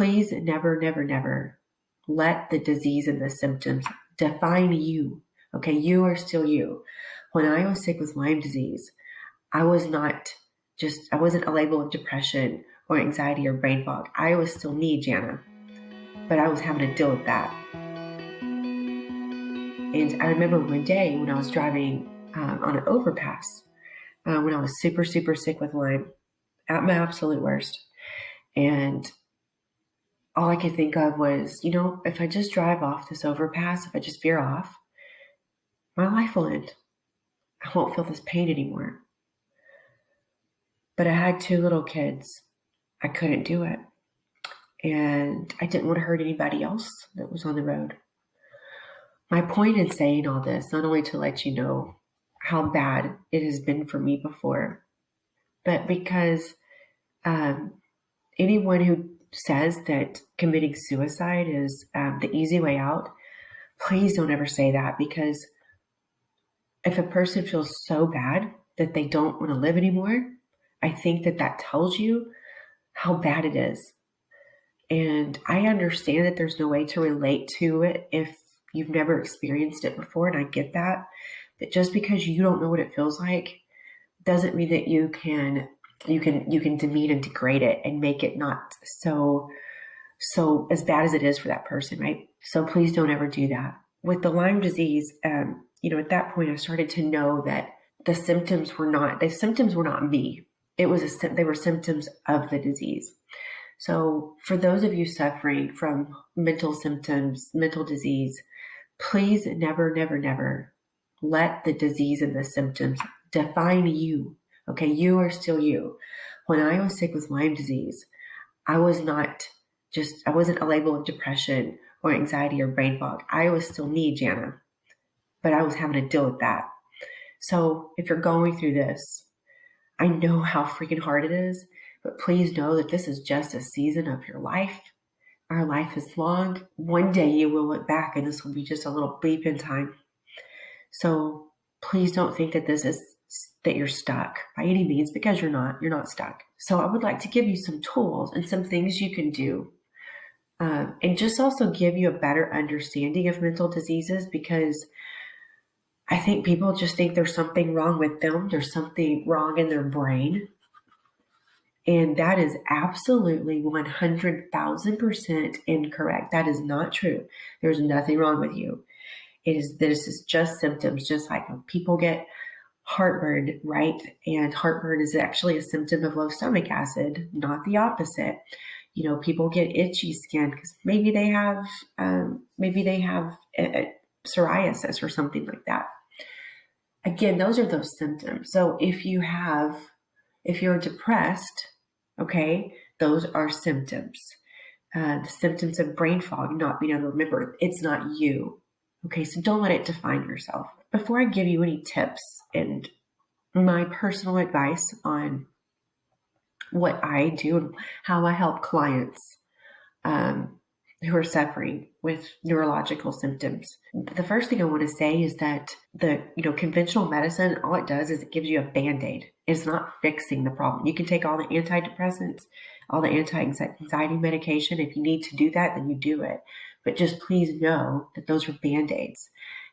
please never, never, never let the disease and the symptoms define you. Okay, you are still you. When I was sick with Lyme disease, I wasn't a label of depression or anxiety or brain fog. I was still me, Jana, but I was having to deal with that. And I remember one day when I was driving on an overpass, when I was super, super sick with Lyme, at my absolute worst. And all I could think of was, if I just drive off this overpass, if I just veer off, my life will end. I won't feel this pain anymore. But I had 2 little kids. I couldn't do it. And I didn't want to hurt anybody else that was on the road. My point in saying all this, not only to let you know how bad it has been for me before, but because anyone who says that committing suicide is the easy way out, please don't ever say that, because if a person feels so bad that they don't want to live anymore, I think that tells you how bad it is. And I understand that there's no way to relate to it if you've never experienced it before, and I get that. But just because you don't know what it feels like doesn't mean that you can demean and degrade it and make it not so as bad as it is for that person, right? So please don't ever do that. With the Lyme disease, at that point I started to know that the symptoms were not me. They were symptoms of the disease. So for those of you suffering from mental symptoms, mental disease, please never, never, never let the disease and the symptoms define you. Okay, you are still you. When I was sick with Lyme disease, I wasn't a label of depression or anxiety or brain fog. I was still me, Jana, but I was having to deal with that. So if you're going through this, I know how freaking hard it is, but please know that this is just a season of your life. Our life is long. One day you will look back and this will be just a little bleep in time. So please don't think that you're stuck by any means, because you're not stuck. So I would like to give you some tools and some things you can do, and just also give you a better understanding of mental diseases, because I think people just think there's something wrong with them. There's something wrong in their brain. And that is absolutely 100,000% incorrect. That is not true. There's nothing wrong with you. This is just symptoms, just like when people get heartburn, right? And heartburn is actually a symptom of low stomach acid, not the opposite. People get itchy skin because maybe they have psoriasis or something like that. Again, those are those symptoms. So if you're depressed, okay, those are symptoms. The symptoms of brain fog, not being able to remember, it's not you. Okay, so don't let it define yourself. Before I give you any tips and my personal advice on what I do and how I help clients who are suffering with neurological symptoms, the first thing I want to say is that the conventional medicine, all it does is it gives you a Band-Aid. It's not fixing the problem. You can take all the antidepressants, all the anti-anxiety medication. If you need to do that, then you do it. But just please know that those are Band-Aids.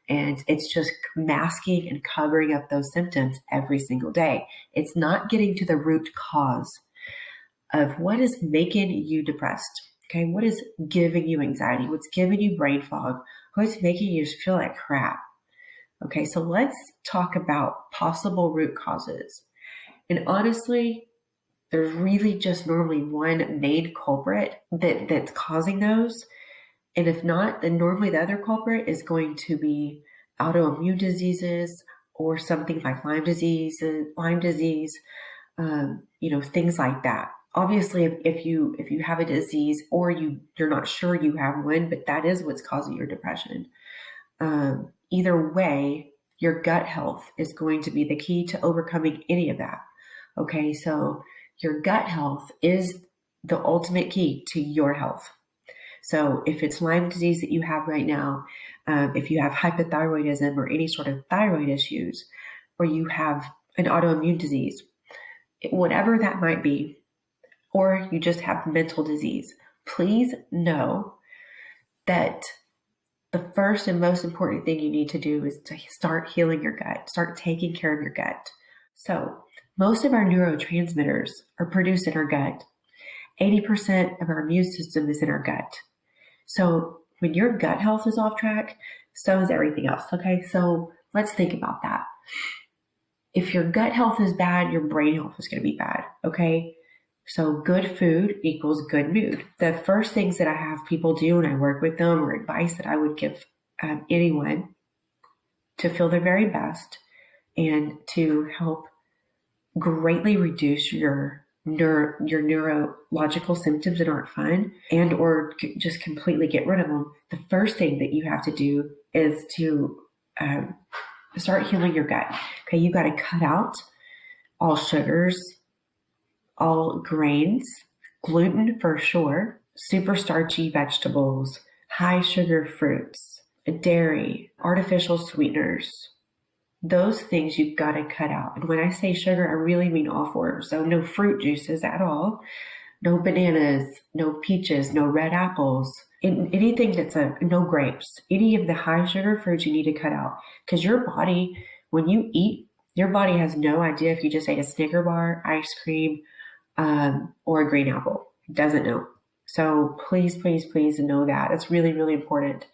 And it's just masking and covering up those symptoms every single day. It's not getting to the root cause of what is making you depressed. Okay, what is giving you anxiety? What's giving you brain fog? What's making you just feel like crap? Okay, so let's talk about possible root causes. And honestly, there's really just normally one main culprit that's causing those. And if not, then normally the other culprit is going to be autoimmune diseases or something like Lyme disease, things like that. Obviously, if you have a disease or you're not sure you have one, but that is what's causing your depression. Either way, your gut health is going to be the key to overcoming any of that. Okay, so your gut health is the ultimate key to your health. So if it's Lyme disease that you have right now, if you have hypothyroidism or any sort of thyroid issues, or you have an autoimmune disease, whatever that might be, or you just have mental disease, please know that the first and most important thing you need to do is to start healing your gut, start taking care of your gut. So, most of our neurotransmitters are produced in our gut. 80% of our immune system is in our gut. So, when your gut health is off track, so is everything else. Okay, so let's think about that. If your gut health is bad, your brain health is going to be bad. Okay, so good food equals good mood. The first things that I have people do when I work with them, or advice that I would give anyone to feel their very best and to help greatly reduce your neurological symptoms that aren't fun, and or just completely get rid of them. The first thing that you have to do is to start healing your gut. Okay, you got to cut out all sugars, all grains, gluten for sure, super starchy vegetables, high sugar fruits, dairy, artificial sweeteners. Those things you've got to cut out. And when I say sugar, I really mean all forms. So no fruit juices at all, no bananas, no peaches, no red apples, anything that's no grapes. Any of the high sugar fruits you need to cut out. Because your body, when you eat, your body has no idea if you just ate a Snicker bar, ice cream, or a green apple. It doesn't know. So please, please, please know that. It's really, really important.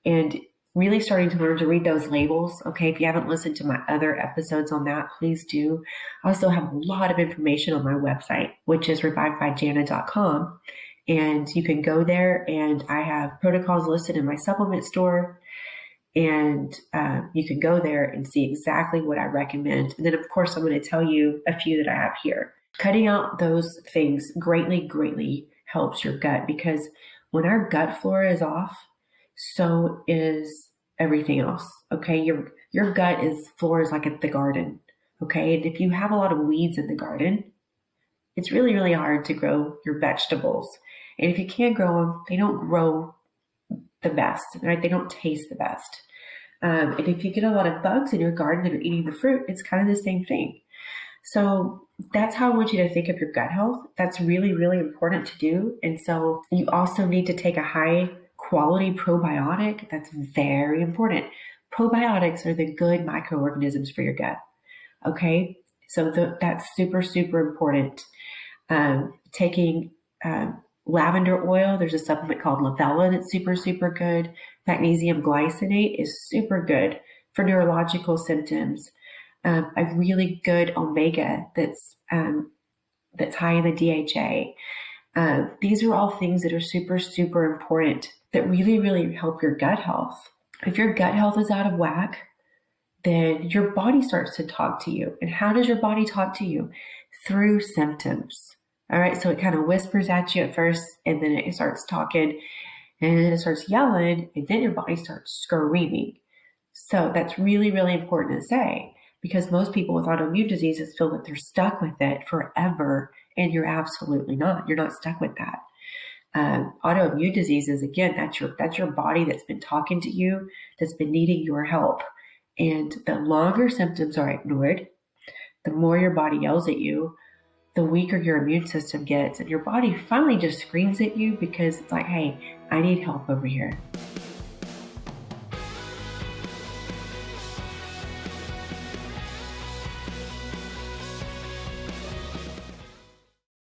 And really starting to learn to read those labels. Okay, if you haven't listened to my other episodes on that, please do. I also have a lot of information on my website, which is revivedbyjana.com. And you can go there, and I have protocols listed in my supplement store. And you can go there and see exactly what I recommend. And then, of course, I'm going to tell you a few that I have here. Cutting out those things greatly, greatly helps your gut, because when our gut flora is off, so is everything else. Okay, your gut flora is like at the garden. Okay, and if you have a lot of weeds in the garden, it's really, really hard to grow your vegetables. And if you can't grow them, they don't grow the best, right? They don't taste the best. And if you get a lot of bugs in your garden that are eating the fruit, it's kind of the same thing. So that's how I want you to think of your gut health. That's really, really important to do. And so you also need to take a high quality probiotic. That's very important. Probiotics are the good microorganisms for your gut. Okay, so that's super, super important. Taking lavender oil, there's a supplement called Lavella that's super, super good. Magnesium glycinate is super good for neurological symptoms. A really good omega that's high in the DHA. These are all things that are super, super important that really, really help your gut health. If your gut health is out of whack, then your body starts to talk to you. And how does your body talk to you? Through symptoms. All right, so it kind of whispers at you at first, and then it starts talking, and then it starts yelling, and then your body starts screaming. So that's really, really important to say, because most people with autoimmune diseases feel that they're stuck with it forever, and you're absolutely not. You're not stuck with that. Autoimmune diseases, again, that's your body that's been talking to you, that's been needing your help. And the longer symptoms are ignored, the more your body yells at you, the weaker your immune system gets, and your body finally just screams at you because it's like, hey, I need help over here.